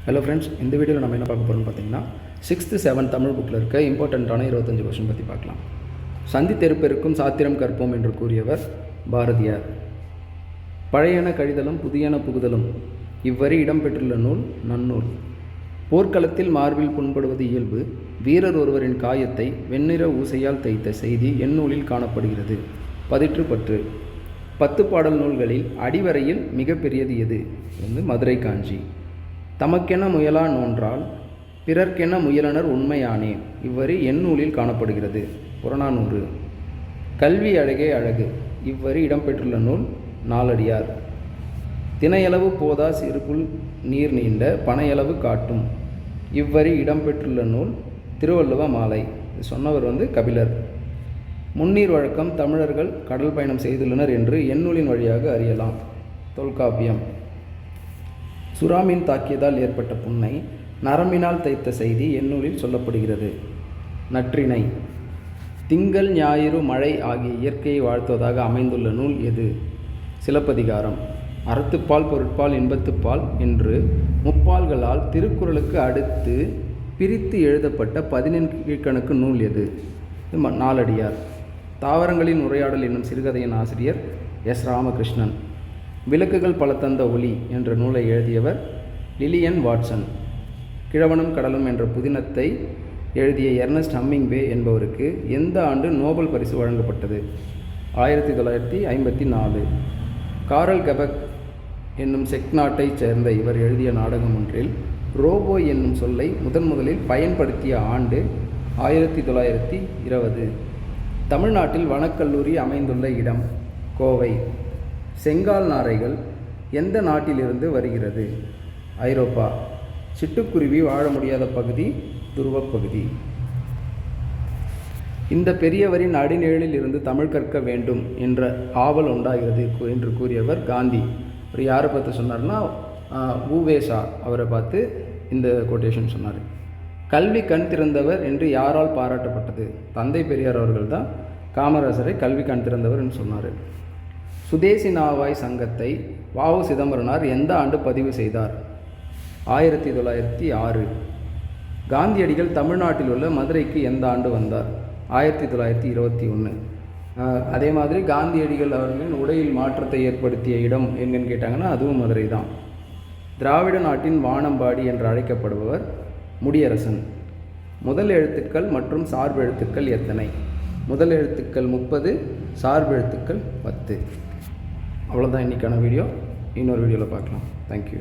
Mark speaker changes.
Speaker 1: Hello friends, இந்த வீடியோவில் நம்ம என்ன பார்க்க போகிறோம்னு பார்த்தீங்கன்னா 6th 7th தமிழ் புக்கில் இருக்க இம்பார்ட்டண்ட்டான 25 கொஸ்டின் பற்றி பார்க்கலாம். சந்தி தெருப்பெருக்கும் சாத்திரம் கற்போம் என்று கூறியவர் பாரதியார். பழையன கழிதலும் புதியன புகுதலும் இவ்வரி இடம்பெற்றுள்ள நூல் நன்னூல். போர்க்களத்தில் மார்பில் புண்படுவது இயல்பு. வீரர் ஒருவரின் காயத்தை வெண்ணிற ஊசையால் தைத்த செய்தி எந்நூலில் காணப்படுகிறது. பதிற்று பற்று. 10 பாடல் நூல்களில் அடிவரையில் மிகப்பெரியது எது? மதுரை காஞ்சி. தமக்கென முயலா நோன்றால் பிறர்க்கென முயலனர் உண்மையானே இவ்வரி எந்நூலில் காணப்படுகிறது. புறநானூறு. கல்வி அழகே அழகு இவ்வரி இடம்பெற்றுள்ள நூல் நாலடியார். தினையளவு போதா சிறுபுல் நீர் நீண்ட பனையளவு காட்டும் இவ்வரி இடம்பெற்றுள்ள நூல் திருவள்ளுவ மாலை. சொன்னவர் கபிலர். முன்னீர் வழக்கம் தமிழர்கள் கடல் பயணம் செய்துள்ளனர் என்று எந்நூலின் வழியாக அறியலாம். தொல்காப்பியம். சுறாமீன் தாக்கியதால் ஏற்பட்ட புண்ணை நரம்பினால் தைத்த செய்தி எந்நூலில் சொல்லப்படுகிறது. நற்றிணை. திங்கள் ஞாயிறு மழை ஆகிய இயற்கையை வாழ்த்துவதாக அமைந்துள்ள நூல் எது? சிலப்பதிகாரம். அறத்துப்பால் பொருட்பால் இன்பத்துப்பால் என்று முப்பால்களால் திருக்குறளுக்கு அடுத்து பிரித்து எழுதப்பட்ட 14 கீழ்க்கணக்கு நூல் எது? நாலடியார். தாவரங்களின் உரையாடல் என்னும் சிறுகதையின் ஆசிரியர் எஸ். ராமகிருஷ்ணன். விளக்குகள் பல தந்த ஒளி என்ற நூலை எழுதியவர் லிலியன் வாட்சன். கிழவனும் கடலும் என்ற புதினத்தை எழுதிய எர்னஸ்ட் ஹம்மிங்வே என்பவருக்கு எந்த ஆண்டு நோபல் பரிசு வழங்கப்பட்டது? 1954. காரல் கெபக் என்னும் செக் நாட்டைச் சேர்ந்த இவர் எழுதிய நாடகம் ஒன்றில் ரோபோ என்னும் சொல்லை முதலில் பயன்படுத்திய ஆண்டு 1920. தமிழ்நாட்டில் வனக்கல்லூரி அமைந்துள்ள இடம் கோவை. செங்கால் நாரைகள் எந்த நாட்டிலிருந்து வருகிறது? ஐரோப்பா. சிட்டுக்குருவி வாழ முடியாத பகுதி துருவப்பகுதி. இந்த பெரியவரின் அடிநிழலில் இருந்து தமிழ் கற்க வேண்டும் என்ற ஆவல் உண்டாகிறது என்று கூறியவர் காந்தி. அவர் யாரை பார்த்து சொன்னார்னா ஊவேசா அவரை பார்த்து இந்த கொட்டேஷன் சொன்னார். கல்வி கண் திறந்தவர் என்று யாரால் பாராட்டப்பட்டது? தந்தை பெரியார் அவர்கள் தான் காமராசரை கல்வி கண் திறந்தவர் என்று சொன்னார். சுதேசி நாவாய் சங்கத்தை வ.உ. சிதம்பரனார் எந்த ஆண்டு பதிவு செய்தார்? 1906. காந்தியடிகள் தமிழ்நாட்டில் உள்ள மதுரைக்கு எந்த ஆண்டு வந்தார்? 1921. அதே மாதிரி காந்தியடிகள் அவர்களின் உடையில் மாற்றத்தை ஏற்படுத்திய இடம் எங்கன்னு கேட்டாங்கன்னா அதுவும் மதுரை தான். திராவிட நாட்டின் வானம்பாடி என்று அழைக்கப்படுபவர் முடியரசன். முதல் எழுத்துக்கள் மற்றும் சார்பு எழுத்துக்கள் எத்தனை? முதல் எழுத்துக்கள் 30, சார்பு எழுத்துக்கள் 10. அவ்வளோதான் இன்றைக்கான வீடியோ. இன்னொரு வீடியோவில் பார்க்கலாம். தேங்க்யூ.